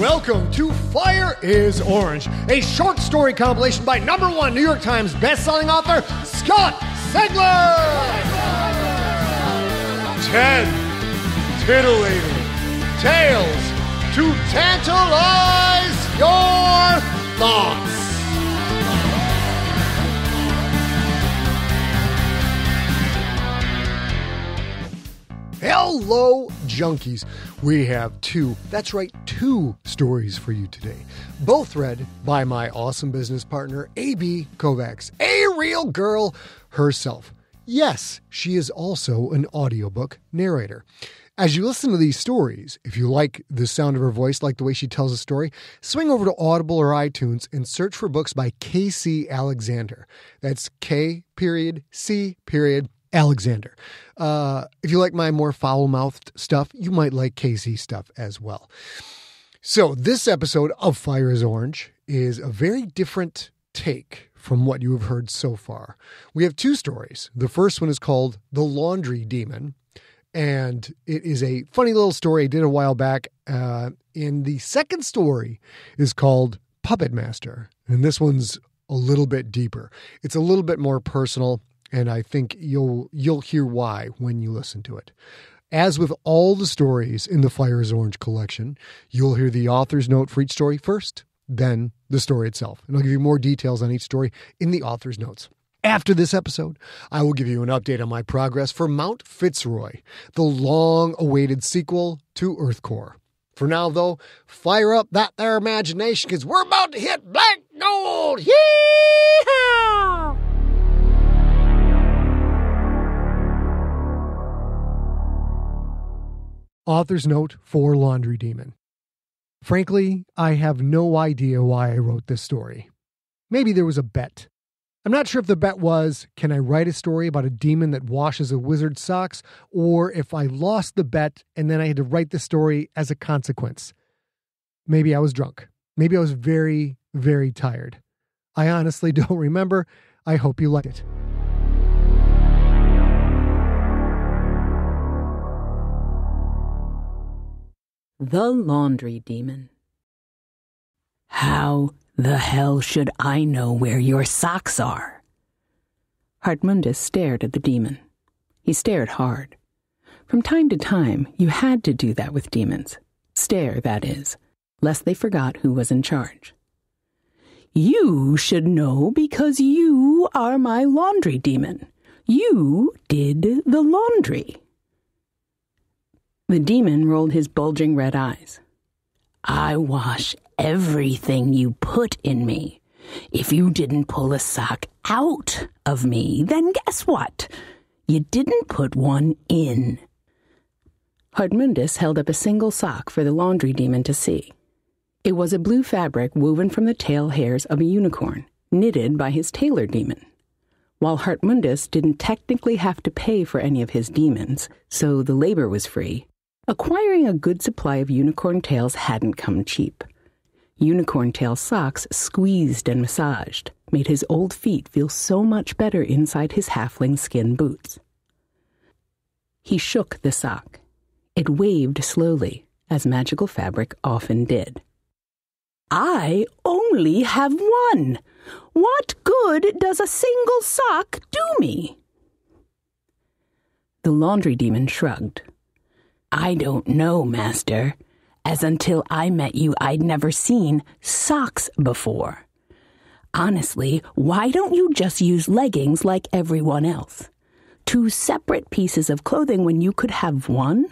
Welcome to Fire is Orange, a short story compilation by #1 New York Times bestselling author Scott Segler. 10 titillating tales to tantalize your thoughts. Hello, junkies. We have two stories for you today. Both read by my awesome business partner, A.B. Kovacs, a real girl herself. Yes, she is also an audiobook narrator. As you listen to these stories, if you like the sound of her voice, like the way she tells a story, swing over to Audible or iTunes and search for books by K.C. Alexander. That's K.C. Alexander. If you like my more foul-mouthed stuff, you might like Casey stuff as well. So this episode of Fire is Orange is a very different take from what you have heard so far. We have two stories. The first one is called The Laundry Demon, and it is a funny little story I did a while back. And the second story is called Puppet Master, and this one's a little bit deeper. It's a little bit more personal, and I think you'll hear why when you listen to it. As with all the stories in the Fire is Orange collection, you'll hear the author's note for each story first, then the story itself. And I'll give you more details on each story in the author's notes. After this episode, I will give you an update on my progress for Mount Fitzroy, the long-awaited sequel to Earthcore. For now, though, fire up that there imagination, because we're about to hit black gold! Yee-haw! Author's note for Laundry Demon. Frankly, I have no idea why I wrote this story. Maybe there was a bet. I'm not sure if the bet was, can I write a story about a demon that washes a wizard's socks, or if I lost the bet and then I had to write the story as a consequence. Maybe I was drunk. Maybe I was very, very tired. I honestly don't remember. I hope you liked it. The Laundry Demon. How the hell should I know where your socks are? Hartmundus stared at the demon. He stared hard. From time to time, you had to do that with demons. Stare, that is, lest they forgot who was in charge. You should know because you are my laundry demon. You did the laundry. The demon rolled his bulging red eyes. I wash everything you put in me. If you didn't pull a sock out of me, then guess what? You didn't put one in. Hartmundus held up a single sock for the laundry demon to see. It was a blue fabric woven from the tail hairs of a unicorn, knitted by his tailor demon. While Hartmundus didn't technically have to pay for any of his demons, so the labor was free, acquiring a good supply of unicorn tails hadn't come cheap. Unicorn tail socks, squeezed and massaged, made his old feet feel so much better inside his halfling skin boots. He shook the sock. It waved slowly, as magical fabric often did. I only have one. What good does a single sock do me? The laundry demon shrugged. I don't know, Master, as until I met you I'd never seen socks before. Honestly, why don't you just use leggings like everyone else? 2 separate pieces of clothing when you could have one?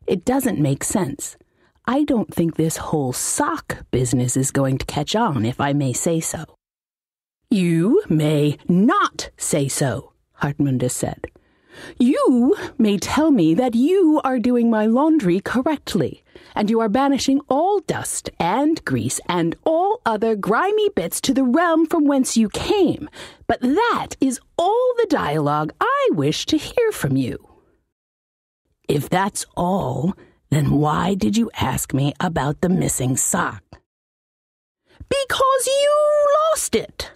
It doesn't make sense. I don't think this whole sock business is going to catch on, if I may say so. You may not say so, Hartmundus said. You may tell me that you are doing my laundry correctly, and you are banishing all dust and grease and all other grimy bits to the realm from whence you came, but that is all the dialogue I wish to hear from you. If that's all, then why did you ask me about the missing sock? Because you lost it.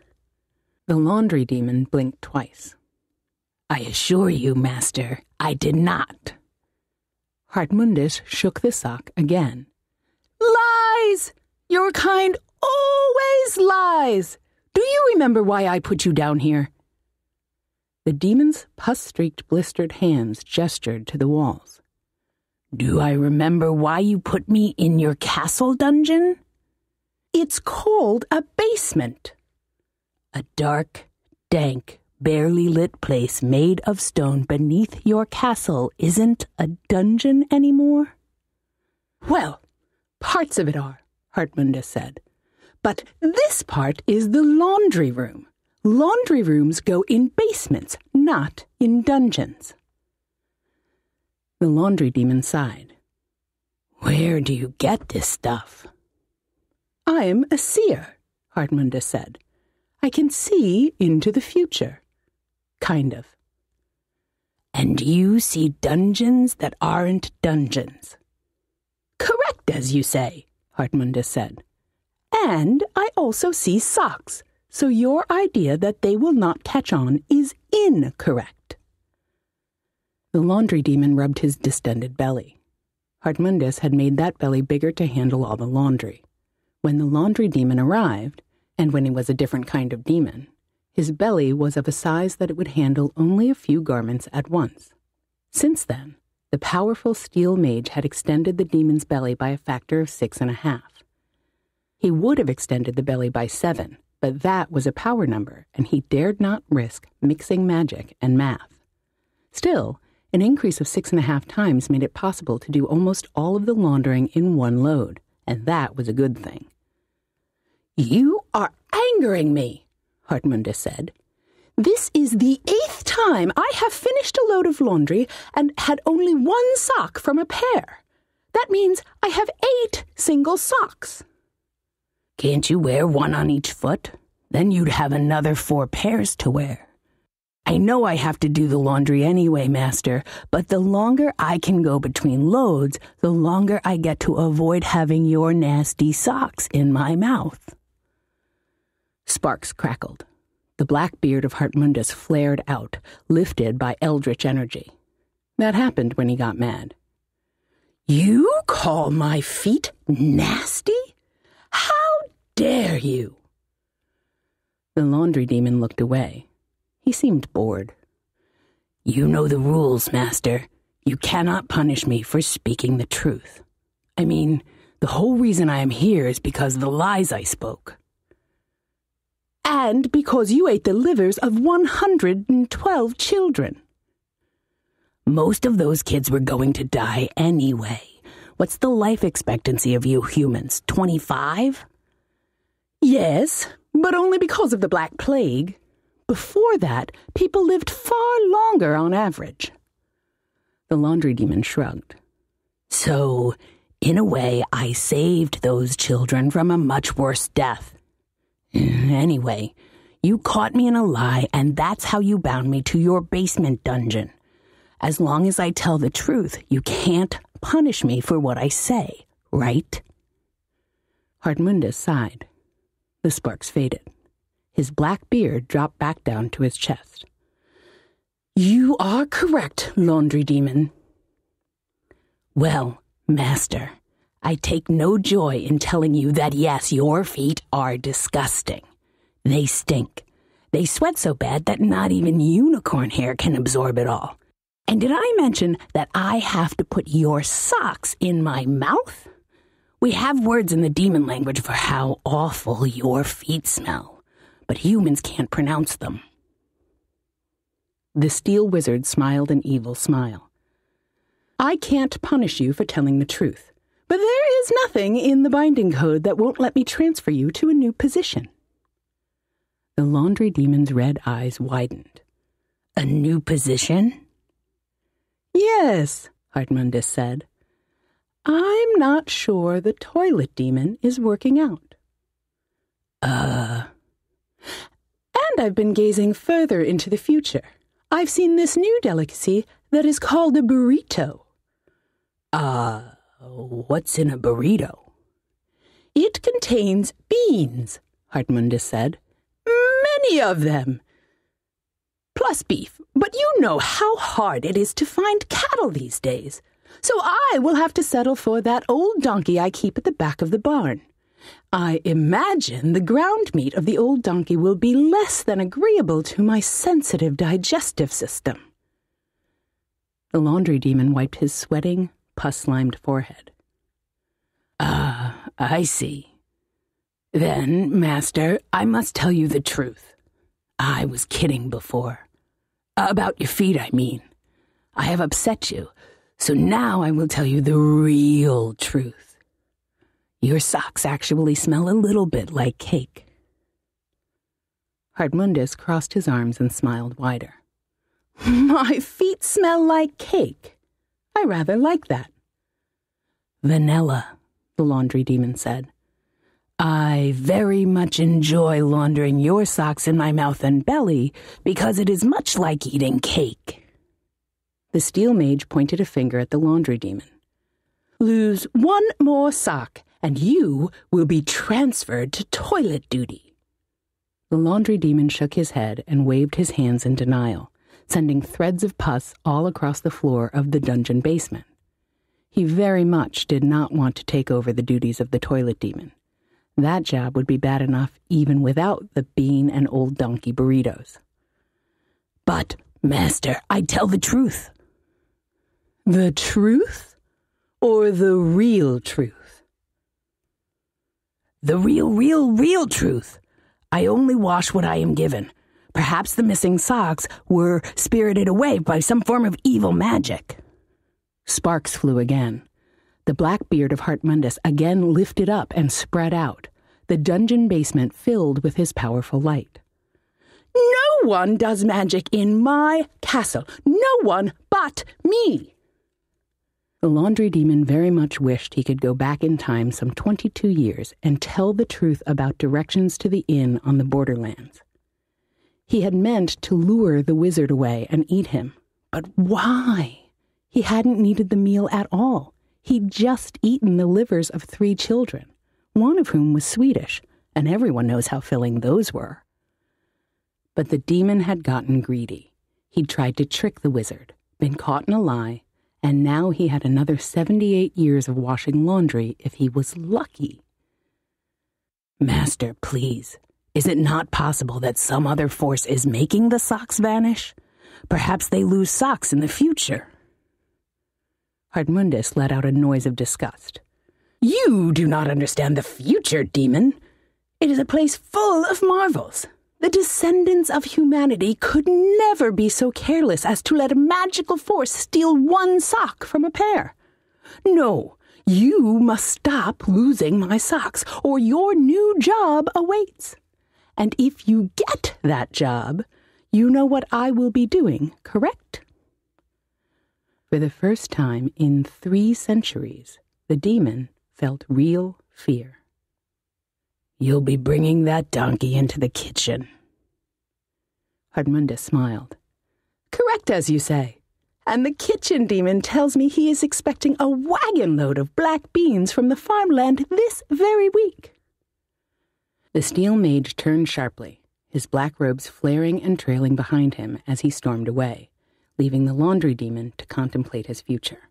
The laundry demon blinked twice. I assure you, Master, I did not. Hartmundus shook the sock again. lies! Your kind always lies! Do you remember why I put you down here?" The demon's pus-streaked, blistered hands gestured to the walls. "Do I remember why you put me in your castle dungeon? It's called a basement. A dark, dank, barely lit place made of stone beneath your castle isn't a dungeon anymore?" "Well, parts of it are," Hartmunda said. "But this part is the laundry room. Laundry rooms go in basements, not in dungeons." The laundry demon sighed. "Where do you get this stuff?" "I am a seer," Hartmunda said. "I can see into the future. Kind of." "And you see dungeons that aren't dungeons?" "Correct, as you say," Hartmunda said. "And I also see socks, so your idea that they will not catch on is incorrect." The laundry demon rubbed his distended belly. Hartmundus had made that belly bigger to handle all the laundry. When the laundry demon arrived, and when he was a different kind of demon, his belly was of a size that it would handle only a few garments at once. Since then, the powerful steel mage had extended the demon's belly by a factor of 6.5. He would have extended the belly by 7, but that was a power number, and he dared not risk mixing magic and math. Still, an increase of 6.5 times made it possible to do almost all of the laundering in one load, and that was a good thing. "You are angering me," Hartmunda said. "This is the 8th time I have finished a load of laundry and had only 1 sock from a pair. That means I have 8 single socks." "Can't you wear 1 on each foot? Then you'd have another 4 pairs to wear." "I know I have to do the laundry anyway, Master, but the longer I can go between loads, the longer I get to avoid having your nasty socks in my mouth." Sparks crackled. The black beard of Hartmundus flared out, lifted by eldritch energy. That happened when he got mad. "You call my feet nasty? How dare you?" The laundry demon looked away. He seemed bored. "You know the rules, Master. You cannot punish me for speaking the truth. I mean, the whole reason I am here is because of the lies I spoke." "And because you ate the livers of 112 children." "Most of those kids were going to die anyway. What's the life expectancy of you humans, 25? "Yes, but only because of the Black Plague. Before that, people lived far longer on average." The laundry demon shrugged. "So, in a way, I saved those children from a much worse death. Anyway, you caught me in a lie, and that's how you bound me to your basement dungeon. As long as I tell the truth, you can't punish me for what I say, right?" Hartmunda sighed. The sparks faded. His black beard dropped back down to his chest. "You are correct, laundry demon." "Well, Master, I take no joy in telling you that yes, your feet are disgusting. They stink. They sweat so bad that not even unicorn hair can absorb it all. And did I mention that I have to put your socks in my mouth? We have words in the demon language for how awful your feet smell, but humans can't pronounce them." The steel wizard smiled an evil smile. "I can't punish you for telling the truth, but there is nothing in the binding code that won't let me transfer you to a new position." The laundry demon's red eyes widened. "A new position?" "Yes," Hartmundus said. "I'm not sure the toilet demon is working out." And I've been gazing further into the future. I've seen this new delicacy that is called a burrito." What's in a burrito?" "It contains beans," Hartmundus said. "Many of them. Plus beef, but you know how hard it is to find cattle these days. So I will have to settle for that old donkey I keep at the back of the barn. I imagine the ground meat of the old donkey will be less than agreeable to my sensitive digestive system." The laundry demon wiped his sweating, pus-slimed forehead. I see. Then, Master, I must tell you the truth. I was kidding before. About your feet, I mean. I have upset you, so now I will tell you the real truth. Your socks actually smell a little bit like cake." Hartmundus crossed his arms and smiled wider. "My feet smell like cake. I rather like that." "Vanilla," the laundry demon said. "I very much enjoy laundering your socks in my mouth and belly because it is much like eating cake." The steel mage pointed a finger at the laundry demon. "Lose one more sock, and you will be transferred to toilet duty." The laundry demon shook his head and waved his hands in denial, sending threads of pus all across the floor of the dungeon basement. He very much did not want to take over the duties of the toilet demon. That job would be bad enough even without the bean and old donkey burritos. "But, Master, I tell the truth." "The truth? Or the real truth?" "The real truth. I only wash what I am given. Perhaps the missing socks were spirited away by some form of evil magic." Sparks flew again. The black beard of Hartmundus again lifted up and spread out, the dungeon basement filled with his powerful light. "No one does magic in my castle. No one but me." The laundry demon very much wished he could go back in time some 22 years and tell the truth about directions to the inn on the borderlands. He had meant to lure the wizard away and eat him. But why? He hadn't needed the meal at all. He'd just eaten the livers of 3 children, one of whom was Swedish, and everyone knows how filling those were. But the demon had gotten greedy. He'd tried to trick the wizard, been caught in a lie, and now he had another 78 years of washing laundry if he was lucky. "Master, please, is it not possible that some other force is making the socks vanish? Perhaps they lose socks in the future." Hartmundus let out a noise of disgust. "You do not understand the future, demon. It is a place full of marvels. The descendants of humanity could never be so careless as to let a magical force steal one sock from a pair. No, you must stop losing my socks, or your new job awaits. And if you get that job, you know what I will be doing, correct?" For the first time in 3 centuries, the demon felt real fear. "You'll be bringing that donkey into the kitchen." Hartmundus smiled. "Correct, as you say. And the kitchen demon tells me he is expecting a wagon load of black beans from the farmland this very week." The steel mage turned sharply, his black robes flaring and trailing behind him as he stormed away, leaving the laundry demon to contemplate his future.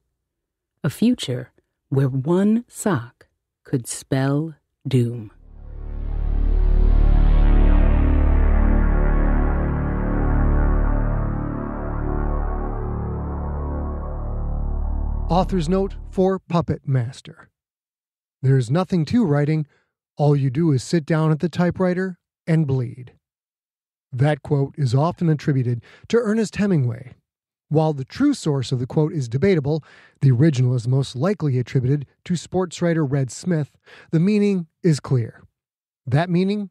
A future where one sock could spell doom. Author's note for Puppet Master. There's nothing to writing. All you do is sit down at the typewriter and bleed. That quote is often attributed to Ernest Hemingway. While the true source of the quote is debatable, the original is most likely attributed to sports writer Red Smith. The meaning is clear. That meaning,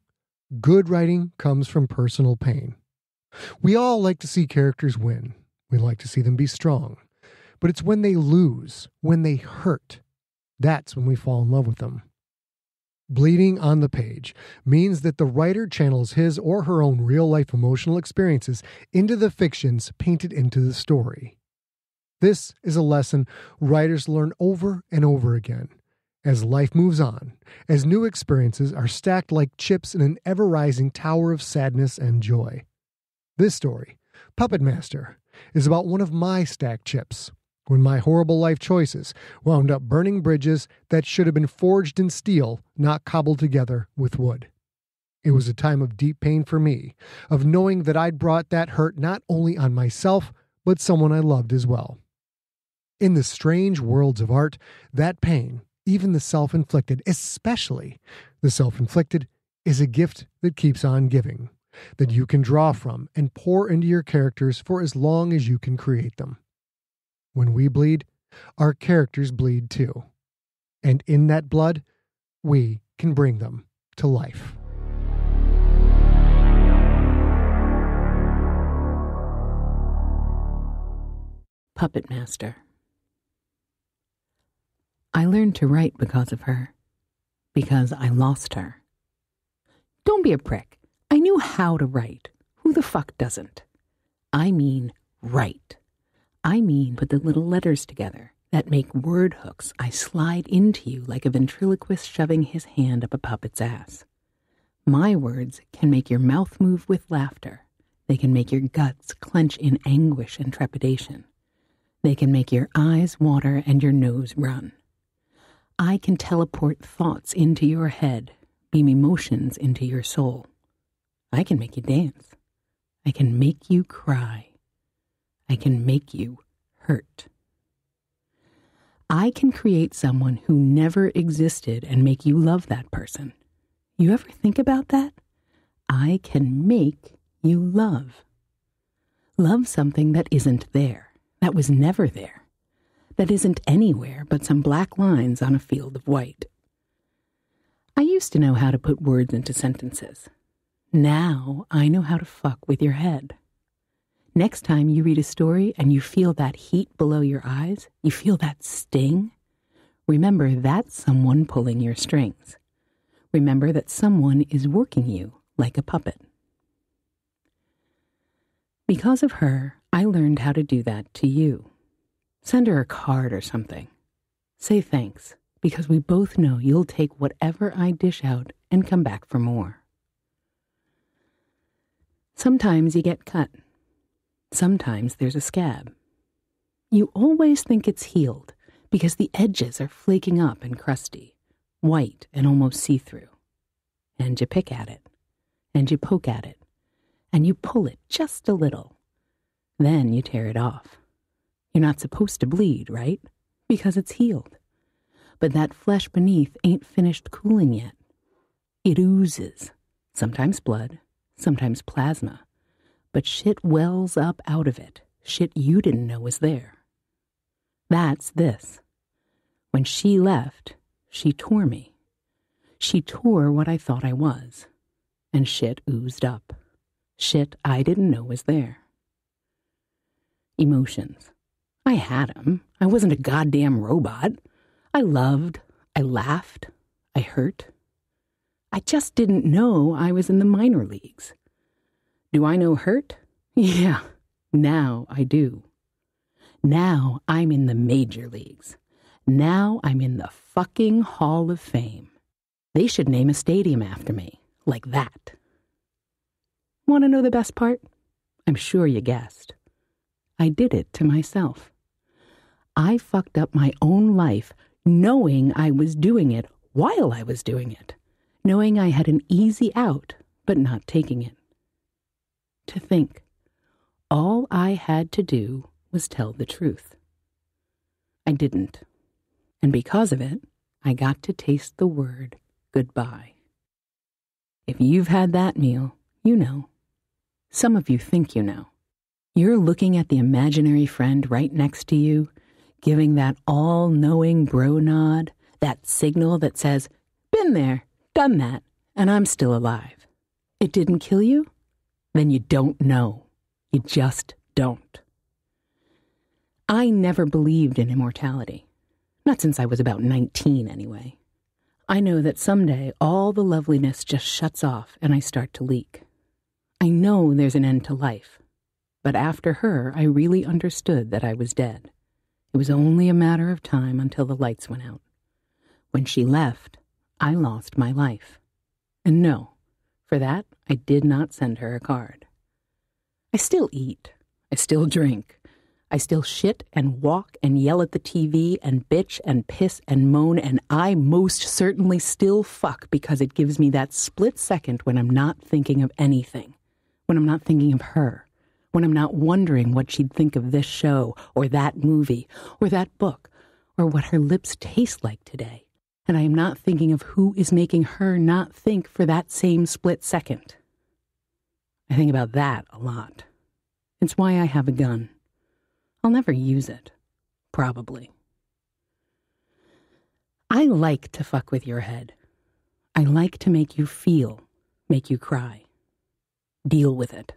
good writing comes from personal pain. We all like to see characters win. We like to see them be strong. But it's when they lose, when they hurt, that's when we fall in love with them. Bleeding on the page means that the writer channels his or her own real-life emotional experiences into the fictions painted into the story. This is a lesson writers learn over and over again. As life moves on, as new experiences are stacked like chips in an ever-rising tower of sadness and joy. This story, Puppet Master, is about one of my stacked chips, when my horrible life choices wound up burning bridges that should have been forged in steel, not cobbled together with wood. It was a time of deep pain for me, of knowing that I'd brought that hurt not only on myself, but someone I loved as well. In the strange worlds of art, that pain, even the self-inflicted, especially the self-inflicted, is a gift that keeps on giving, that you can draw from and pour into your characters for as long as you can create them. When we bleed, our characters bleed too. And in that blood, we can bring them to life. Puppet Master. I learned to write because of her. Because I lost her. Don't be a prick. I knew how to write. Who the fuck doesn't? I mean write. I mean put the little letters together that make word hooks I slide into you like a ventriloquist shoving his hand up a puppet's ass. My words can make your mouth move with laughter. They can make your guts clench in anguish and trepidation. They can make your eyes water and your nose run. I can teleport thoughts into your head, beam emotions into your soul. I can make you dance. I can make you cry. I can make you hurt. I can create someone who never existed and make you love that person. You ever think about that? I can make you love. Love something that isn't there, that was never there, that isn't anywhere but some black lines on a field of white. I used to know how to put words into sentences. Now I know how to fuck with your head. Next time you read a story and you feel that heat below your eyes, you feel that sting, remember that's someone pulling your strings. Remember that someone is working you like a puppet. Because of her, I learned how to do that to you. Send her a card or something. Say thanks, because we both know you'll take whatever I dish out and come back for more. Sometimes you get cut. Sometimes there's a scab. You always think it's healed because the edges are flaking up and crusty, white and almost see-through. And you pick at it, and you poke at it, and you pull it just a little. Then you tear it off. You're not supposed to bleed, right? Because it's healed. But that flesh beneath ain't finished cooling yet. It oozes, sometimes blood, sometimes plasma, but shit wells up out of it, shit you didn't know was there. That's this. When she left, she tore me. She tore what I thought I was, and shit oozed up. Shit I didn't know was there. Emotions. I had 'em. I wasn't a goddamn robot. I loved, I laughed, I hurt. I just didn't know I was in the minor leagues. Do I know hurt? Yeah, now I do. Now I'm in the major leagues. Now I'm in the fucking Hall of Fame. They should name a stadium after me, like that. Want to know the best part? I'm sure you guessed. I did it to myself. I fucked up my own life knowing I was doing it while I was doing it, knowing I had an easy out, but not taking it. To think, all I had to do was tell the truth. I didn't. And because of it, I got to taste the word goodbye. If you've had that meal, you know. Some of you think you know. You're looking at the imaginary friend right next to you, giving that all-knowing bro nod, that signal that says, been there, done that, and I'm still alive. It didn't kill you? Then you don't know. You just don't. I never believed in immortality. Not since I was about 19, anyway. I know that someday all the loveliness just shuts off and I start to leak. I know there's an end to life. But after her, I really understood that I was dead. It was only a matter of time until the lights went out. When she left, I lost my life. And no, for that, I did not send her a card. I still eat. I still drink. I still shit and walk and yell at the TV and bitch and piss and moan, and I most certainly still fuck because it gives me that split second when I'm not thinking of anything, when I'm not thinking of her, when I'm not wondering what she'd think of this show or that movie or that book or what her lips taste like today, and I am not thinking of who is making her not think for that same split second. I think about that a lot. It's why I have a gun. I'll never use it. Probably. I like to fuck with your head. I like to make you feel, make you cry. Deal with it.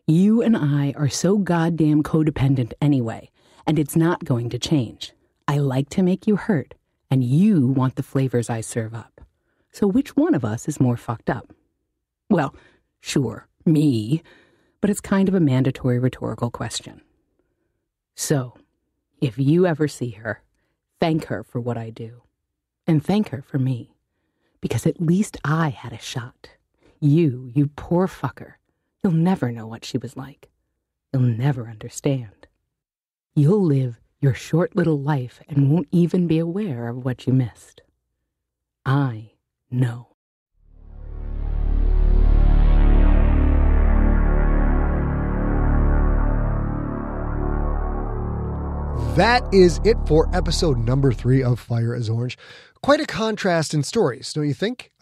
You and I are so goddamn codependent anyway, and it's not going to change. I like to make you hurt, and you want the flavors I serve up. So which one of us is more fucked up? Well, sure, me, but it's kind of a mandatory rhetorical question. So, if you ever see her, thank her for what I do. And thank her for me. Because at least I had a shot. You poor fucker. You'll never know what she was like. You'll never understand. You'll live your short little life and won't even be aware of what you missed. I know. That is it for episode number 3 of Fire is Orange. Quite a contrast in stories, don't you think?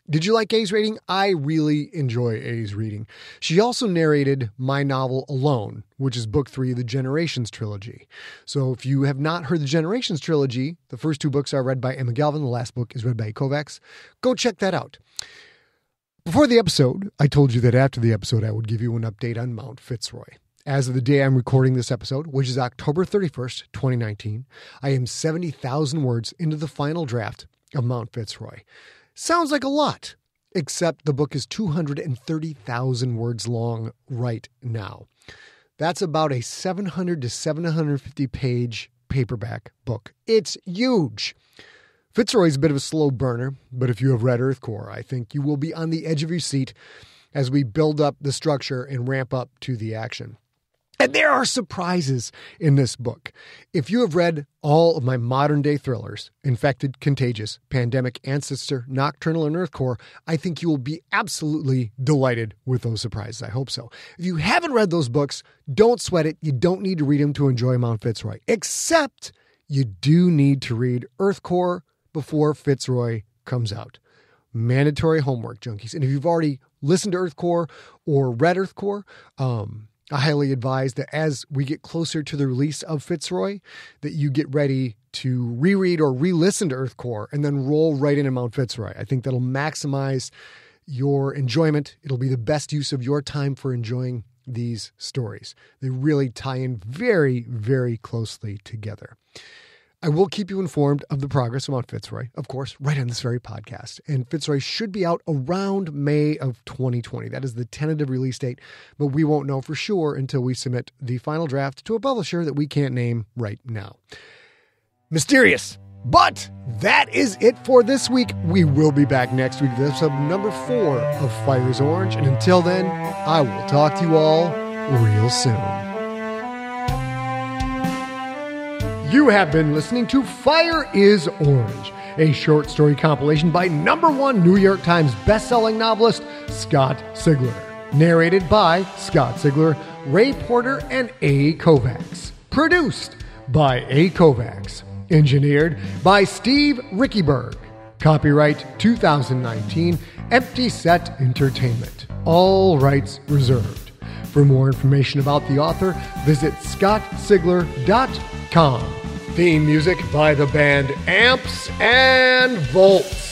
Did you like A's reading? I really enjoy A's reading. She also narrated my novel Alone, which is book 3 of the Generations trilogy. So if you have not heard the Generations trilogy, the first 2 books are read by Emma Galvin. The last book is read by Kovacs. Go check that out. Before the episode, I told you that after the episode, I would give you an update on Mount Fitzroy. As of the day I'm recording this episode, which is October 31st, 2019, I am 70,000 words into the final draft of Mount Fitzroy. Sounds like a lot, except the book is 230,000 words long right now. That's about a 700 to 750 page paperback book. It's huge. Fitzroy's a bit of a slow burner, but if you have read Earthcore, I think you will be on the edge of your seat as we build up the structure and ramp up to the action. And there are surprises in this book. If you have read all of my modern-day thrillers, Infected, Contagious, Pandemic, Ancestor, Nocturnal, and Earthcore, I think you will be absolutely delighted with those surprises. I hope so. If you haven't read those books, don't sweat it. You don't need to read them to enjoy Mount Fitzroy, except you do need to read Earthcore before Fitzroy comes out. Mandatory homework, junkies. And if you've already listened to Earthcore or read Earthcore, I highly advise that as we get closer to the release of Fitzroy, that you get ready to reread or re-listen to Earthcore and then roll right into Mount Fitzroy. I think that'll maximize your enjoyment. It'll be the best use of your time for enjoying these stories. They really tie in very, very closely together. I will keep you informed of the progress of Mount Fitzroy, of course, right on this very podcast. And Fitzroy should be out around May of 2020. That is the tentative release date, but we won't know for sure until we submit the final draft to a publisher that we can't name right now. Mysterious, but that is it for this week. We will be back next week with episode number 4 of Fire is Orange. And until then, I will talk to you all real soon. You have been listening to Fire is Orange, a short story compilation by #1 New York Times bestselling novelist Scott Sigler. Narrated by Scott Sigler, Ray Porter, and A. Kovacs. Produced by A. Kovacs. Engineered by Steve Rickyberg. Copyright 2019, Empty Set Entertainment. All rights reserved. For more information about the author, visit scottsigler.com. Theme music by the band Amps and Volts.